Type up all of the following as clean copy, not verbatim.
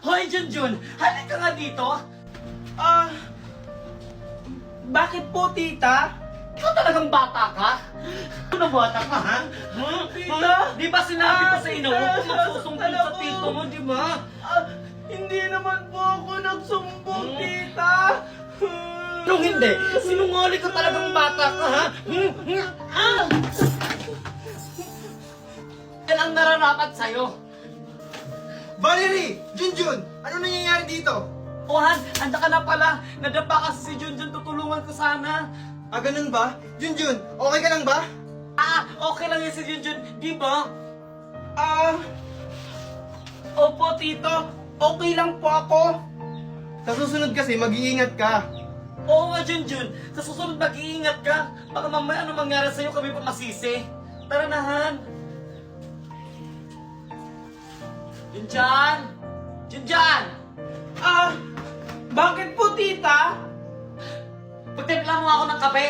Hoy, Junjun! Halika nga dito! Bakit po, tita? Ikaw talagang bata ka? Ano bata ka, ha? Tita! Di ba sinabi ko sa inyo, huwag kang magsusumbong Alam sa ko. tito mo, di ba? Hindi naman po ako nagsumbong, tita. Anong hindi? Sinungaling ka talagang bata ka, ha? Yan ang nararapat sa'yo. Valerie! Junjun! Ano nangyayari dito? O Han, anda ka na pala. Nadapa kasi si Junjun, tutulungan ko sana. Ganun ba? Junjun, okay ka lang ba? Okay lang yan si Junjun, di ba? Opo, tito. Okay lang po ako. Sa susunod kasi, mag-iingat ka. Oo nga, Junjun. Sa susunod mag-iingat ka. Baka mamaya ano mangyari sa'yo, kami pa masisi. Tara na, Han. Junjan! Junjan! Bakit po, tita? Pagtimpla mo ako ng kape.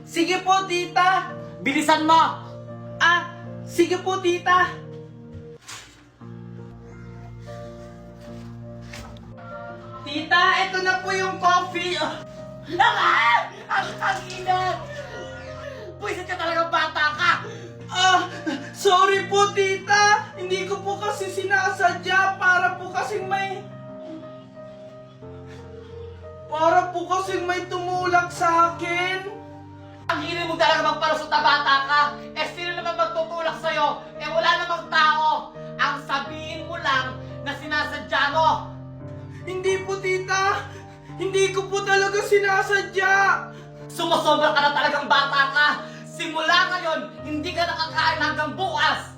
Sige po, tita. Bilisan mo! Sige po, tita. Tita, ito na po yung coffee. Ang inat! Pwisit ka talagang bata ka! Sorry po, tita. Hindi ko po kasi sinasadya. Para po kasing may tumulak sa akin. Ang hiling mo talaga magpalusot na bata ka! Sino naman magtutulak sa'yo? Wala namang tao! Ang sabihin mo lang na sinasadya mo! Hindi po, tita. Hindi ko po talaga sinasadya. Sumusobra ka na talagang bata ka! Simula ngayon, hindi ka nakakain hanggang bukas!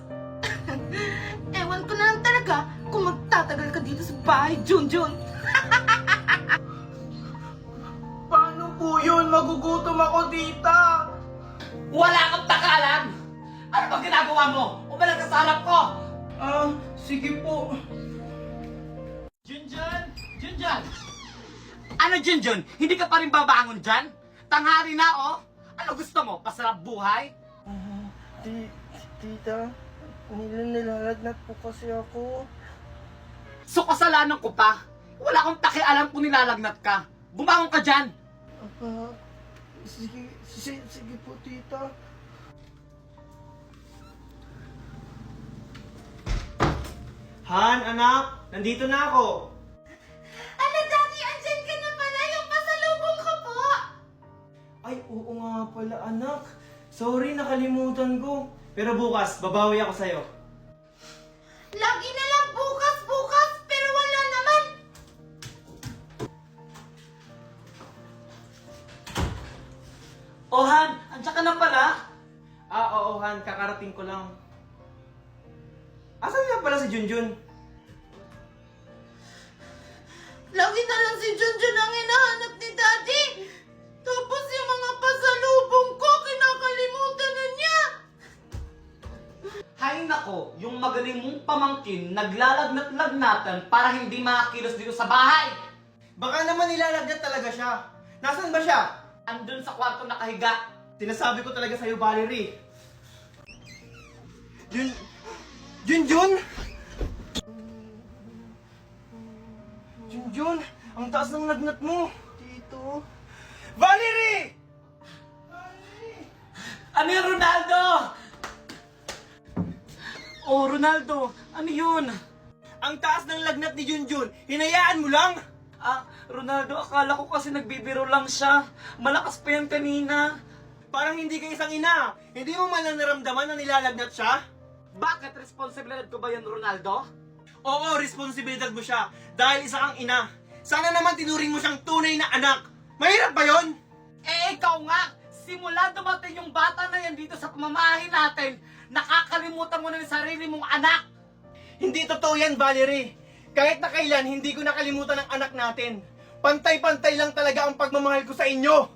Ewan ko na lang talaga kung magtatagal ka dito sa bahay, Junjun. Paano po yun? Magugutom ako, tita. Wala kang takalan! Ano bang ginagawa mo? Umalag ka sa harap ko! Sige po. Junjun! Junjun! Ano, Junjun? Hindi ka pa rin babangon dyan? Tanghali na, oh! Ano gusto mo? Pasarap buhay? Tita, nilalagnat po kasi ako. So kasalanan ko pa? Wala akong pakialam kung nilalagnat ka. Bumangon ka dyan! Sige po, tita. Han, anak, nandito na ako. Ano, Daddy? Andyan ka na pala. Yung pasalubong ko po. Ay, oo nga pala, anak. Sorry, nakalimutan ko. Pero bukas, babawi ako sa'yo. Lagi na lang bukas, pero wala naman. Oh, Han! Andiyan ka na pala? Oo, Han, kakarating ko lang. Asan nga pala si Junjun? Lagi na lang si Junjun ang hinahanap ni Daddy. Tapos yung mga pasalubong ko, kinakalimutan na niya. Hay nako, yung magaling mong pamangkin naglalagnat-lagnatan para hindi makakilos dito sa bahay. Baka naman nilalagnat talaga siya. Nasaan ba siya? Andun sa kwarto nakahiga. Sinasabi ko talaga sa'yo, Valerie. Junjun! Junjun, ang taas ng lagnat mo. Tito. Valerie! Ano yun, Ronaldo? Oh, Ronaldo, ano yun? Ang taas ng lagnat ni Junjun, hinayaan mo lang? Ronaldo, akala ko kasi nagbibiro lang siya. Malakas pa yan kanina. Parang hindi ka isang ina. Hindi mo man lang naramdaman na nilalagnat siya? Bakit responsibilidad ko ba yan, Ronaldo? Oo, responsibilidad mo siya dahil isa kang ina. Sana naman tinuring mo siyang tunay na anak. Mahirap ba yon? Ikaw nga! Simula dumating yung bata na yan dito sa pamamahay natin, nakakalimutan mo na yung sarili mong anak! Hindi totoo yan, Valerie. Kahit na kailan, hindi ko nakalimutan ang anak natin. Pantay-pantay lang talaga ang pagmamahal ko sa inyo.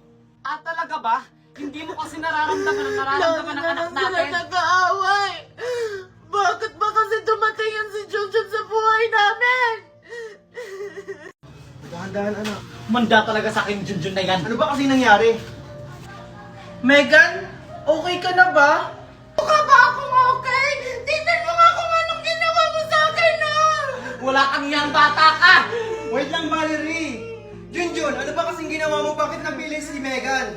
Talaga ba? Hindi mo kasi nararamdaman ang nararamdaman ng anak natin? nag-aaway. Bakit ba kasi dumating yan si Junjun sa buhay namin? Dahan-dahan, anak. Manda talaga sa akin, Junjun na yan. Ano ba kasi nangyari? Megan, okay ka na ba? Mukha ba akong okay? Tingnan mo nga kung anong ginawa mo sa akin, no? Wala Wala kang iyang bata ka! Wait lang, Valerie! Junjun, ano ba kasing ginawa mo? Bakit napili si Megan?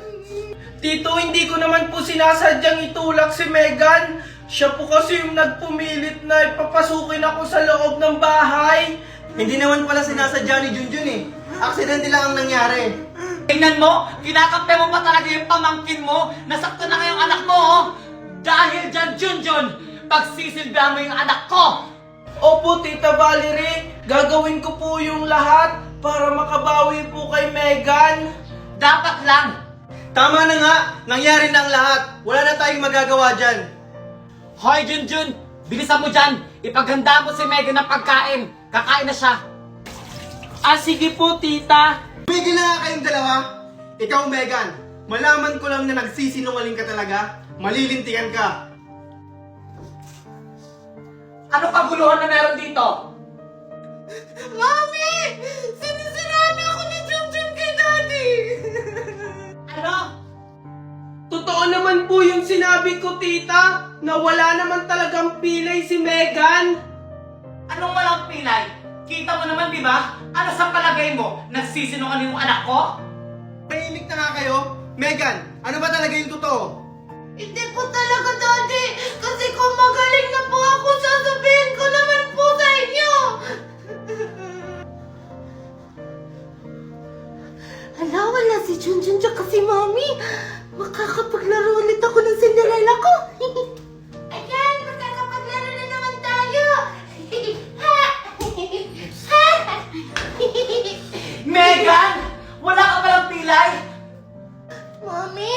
Tito, hindi ko naman po sinasadyang itulak si Megan. Siya po kasi yung nagpumilit na ipapasukin ako sa loob ng bahay. Hindi naman pala sinasadya ni Junjun eh. Aksidente lang ang nangyari. Tingnan mo, kinakampi mo pa talaga yung pamangkin mo. Nasakto na ngayong anak mo, oh. Dahil dyan, Junjun, pagsisilbihan mo yung anak ko. Opo, Tita Valerie, gagawin ko po yung lahat para makabawi po kay Megan. Dapat lang. Tama na nga, nangyari na ang lahat. Wala na tayong magagawa dyan. Hoy, Junjun, bilisan mo dyan. Ipaghanda mo si Megan ng pagkain. Kakain na siya. Ah, sige po, Tita. Tumigil na nga kayong dalawa. Ikaw, Megan, malaman ko lang na nagsisinungaling ka talaga. Malilintikan ka. Ano kaguluhan na meron dito? Mami! Sinisiraan ako ni Junjun kay Daddy! Ano? Totoo naman po yung sinabi ko, Tita, na wala naman talagang pilay si Megan. Anong walang pilay? Kita mo naman, di ba? Ano sa palagay mo? Nagsisinungaling yung anak ko? Tahimik na nga kayo. Megan, ano ba talaga yung totoo? Hindi po talaga, Daddy! Kasi kung magaling na po ako, sasabihin ko naman po sa inyo! Hala, wala si Junjun tsaka si Mami. Makakapaglaro ulit ako ng Cinderella ko. Ayan, makakapaglaro na naman tayo. Megan! Wala ka palang pilay? Mami?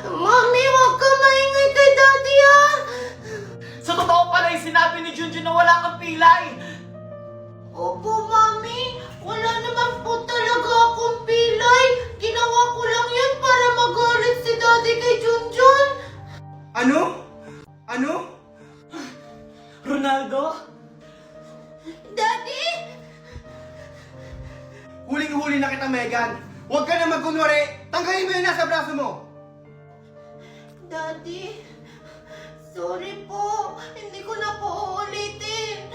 Mami, huwag ka maingay kay Daddy, ah! Sa totoo pala yung sinabi ni Junjun na wala kang pilay. Opo, Mami. Wala naman po talaga akong pilay. Ginawa ko lang yun para magalit si Daddy kay Junjun. Ano? Ano? Ronaldo? Daddy? Huling-huli na kita, Megan. Huwag ka na magkunwari. Tanggalin mo yung nasa braso mo. Daddy? Sorry po. Hindi ko na po uulitin.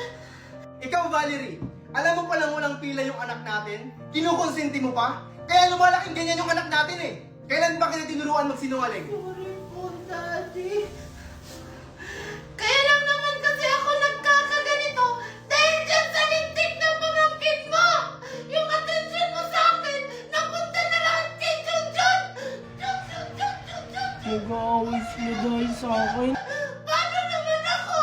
Ikaw, Valerie, alam mo palang walang pila yung anak natin? Kinukonsinti mo pa? Kaya lumalaking ganyan yung anak natin eh. Kailan ba kita tinuruan magsinungaling? Sorry po, Daddy. Kaya lang naman kasi ako nagkakaganito dahil dyan sa lintik ng pamangkin mo. Yung atensyon mo sa akin, napunta na lahat kay Junjun. Junjun. Nag-aaway sila dahil sa akin. Paano naman ako?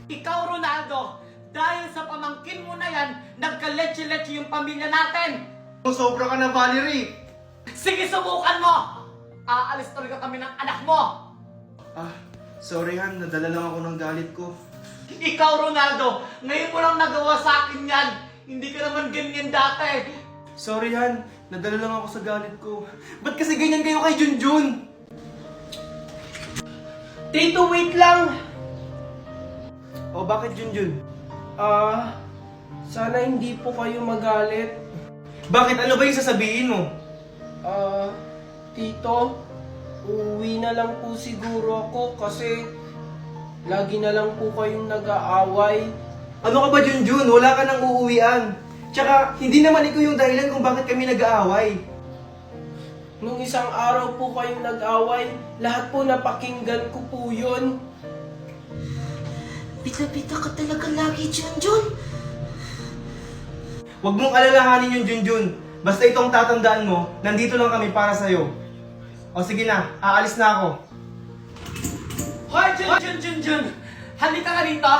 Ikaw, Ronaldo, dahil sa pamangkin mo na yan, nagka-leche-leche yung pamilya natin. Sobra ka na, Valerie. Sige, subukan mo! Aalis talaga kami ng anak mo! Ah, sorry Han, nadala lang ako ng galit ko. Ikaw, Ronaldo, ngayon mo lang nagawa sa akin yan. Hindi ka naman ganyan dati. Sorry Han, nadala lang ako sa galit ko. Ba't kasi ganyan kayo kay Junjun? Tito, wait lang! O bakit Junjun? Ah, sana hindi po kayo magalit. Bakit? Ano ba yung sasabihin mo? Ah, Tito, uuwi na lang po siguro ako kasi lagi na lang po kayong nag-aaway. Ano ka ba, Junjun? Wala ka nang uuwian. Tsaka, hindi naman ikaw yung dahilan kung bakit kami nag-aaway. Nung isang araw po kayong nag-away, lahat po napakinggan ko po yun. Bita-bita ka talaga lagi, Junjun. Huwag mong alalahanin yung Junjun. Basta itong tatandaan mo, nandito lang kami para sa'yo. O sige na, aalis na ako. Hoy, Jun! Halika ka rito!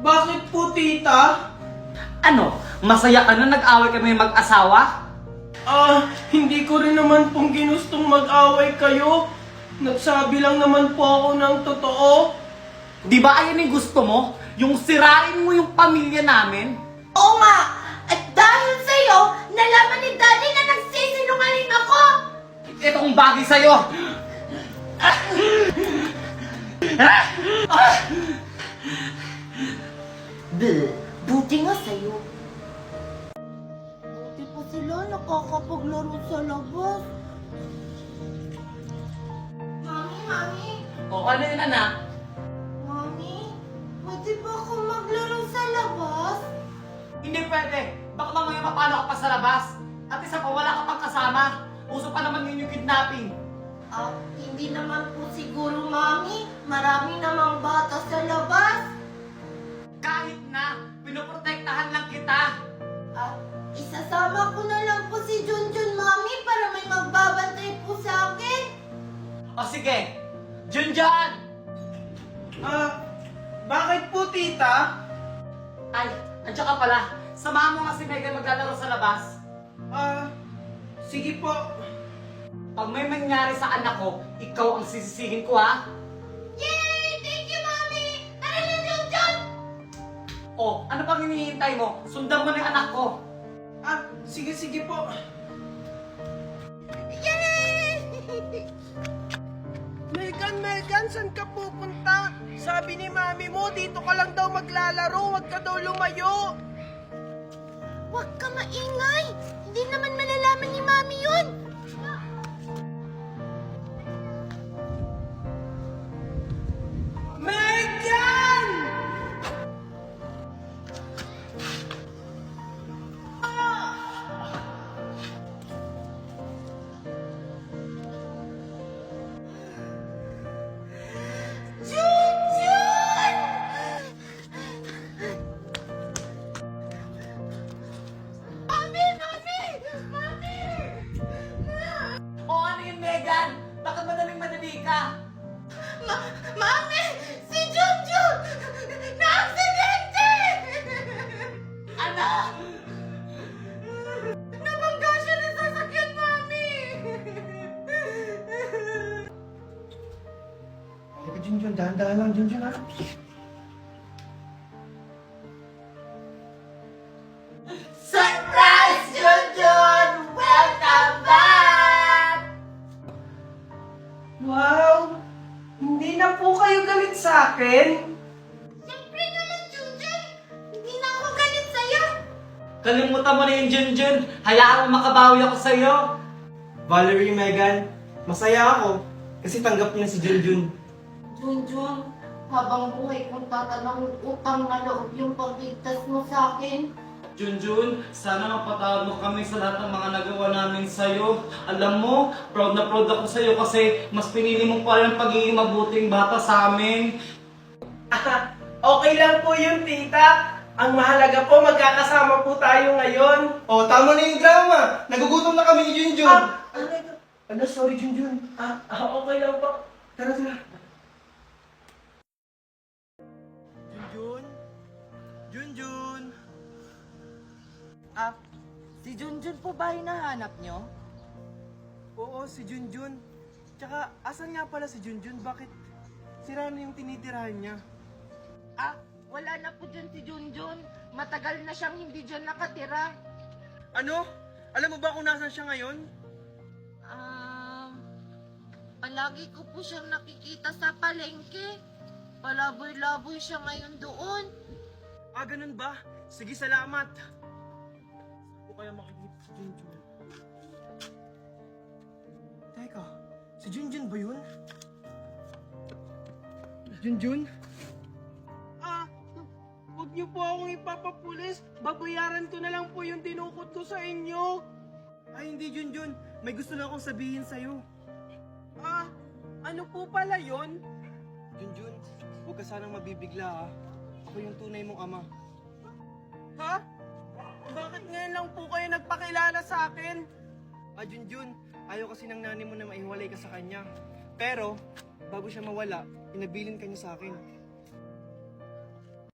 Bakit po, tita? Ano? Masaya ka na nag-away kami mag-asawa? Ah, hindi ko rin naman pong ginustong mag-away kayo. Nagsabi lang naman po ako ng totoo. Di ba ayan yung gusto mo? Yung sirain mo yung pamilya namin? Oo nga. At dahil sa'yo, nalaman ni Daddy na nagsisinungaling ako. Itong bagay sa'yo! Buti nga sa'yo. Buti pa sila nakakapaglaro sa labas. Mami, O, ano yun, anak? Mami, pwede ba ako maglaro sa labas? Hindi pwede. Baka mamaya mapano ka pa sa labas. At isa pa, wala ka pang kasama. Uso pa naman yun yung kidnapping. Hindi naman po siguro, Mami. Marami namang bata sa labas. Kahit na, pinoprotektahan lang kita. Isasama ko na lang po si Junjun, Mami, para may magbabantay po sa akin. O sige, Junjun! Bakit po, tita? Ay, andiyan ka pala. Samahan mo nga si Megan maglalaro sa labas. Sige po. Pag may mangyari sa anak ko, ikaw ang sisisihin ko, ha? Yay! Thank you, Mami! Tara na, Junjun! O, ano pang hinihintay mo? Sundan mo na yung anak ko. Sige po. Yay! Megan, saan ka pupunta? Sabi ni mami mo, dito ka lang daw maglalaro, wag ka daw lumayo. Huwag ka maingay! Hindi naman malalaman ni Mami yun! Megan! O, ano yun, Megan? Bakit madaling-madali ka? Mami! Si Junjun! Na-aksidente! Anak! Nabangga siya ng sasakyan, Mami! Halika, Junjun. Dahan-dahan lang, Junjun, ha? Surprise, Junjun! Welcome back! Wow! Hindi na po kayo galit sa akin? Siyempre naman, Junjun! Hindi na ako galit sa'yo! Kalimutan mo na yung Junjun. Hayaan mo makabawi ako sa'yo. Valerie, Megan, masaya ako kasi tanggap niya si Junjun. Junjun, habang buhay kong tatanang utang na loob yung pagligtas mo sa akin. Junjun, sana mapatawad mo kami sa lahat ng mga nagawa namin sa'yo. Alam mo, proud na proud ako sa'yo kasi mas pinili mo pa rin ang pagiging mabuting bata sa amin. Okay lang po yun, tita. Ang mahalaga po, magkakasama po tayo ngayon. Oh, tama na yung drama. Nagugutom na kami ni Junjun. Sorry, Junjun. Okay lang po. Tara, tara. Junjun! Si Junjun po ba hinahanap nyo? Oo, si Junjun. Tsaka, asan nga pala si Junjun? Bakit sira na yung tinitirahan niya? Wala na po dyan si Junjun. Matagal na siyang hindi dyan nakatira. Ano? Alam mo ba kung nasan siya ngayon? Palagi ko po siyang nakikita sa palengke. Palaboy-laboy siya ngayon doon. Ganun ba? Sige, salamat. Saan ko kaya makikita si Junjun? Teka, si Junjun ba yun? Junjun? Huwag niyo po akong ipapapulis. Babayaran ko na lang po yung dinukot ko sa inyo. Ay, hindi, Junjun. May gusto na akong sabihin sa'yo. Ano po pala yon? Junjun, huwag ka sanang mabibigla, ha? Ako yung tunay mong ama. Ha? Bakit ngayon lang po kayo nagpakilala sa akin? Junjun, ayaw kasi ng nanay mo na maihiwalay ka sa kanya. Pero, bago siya mawala, inabilin ka niya sa akin.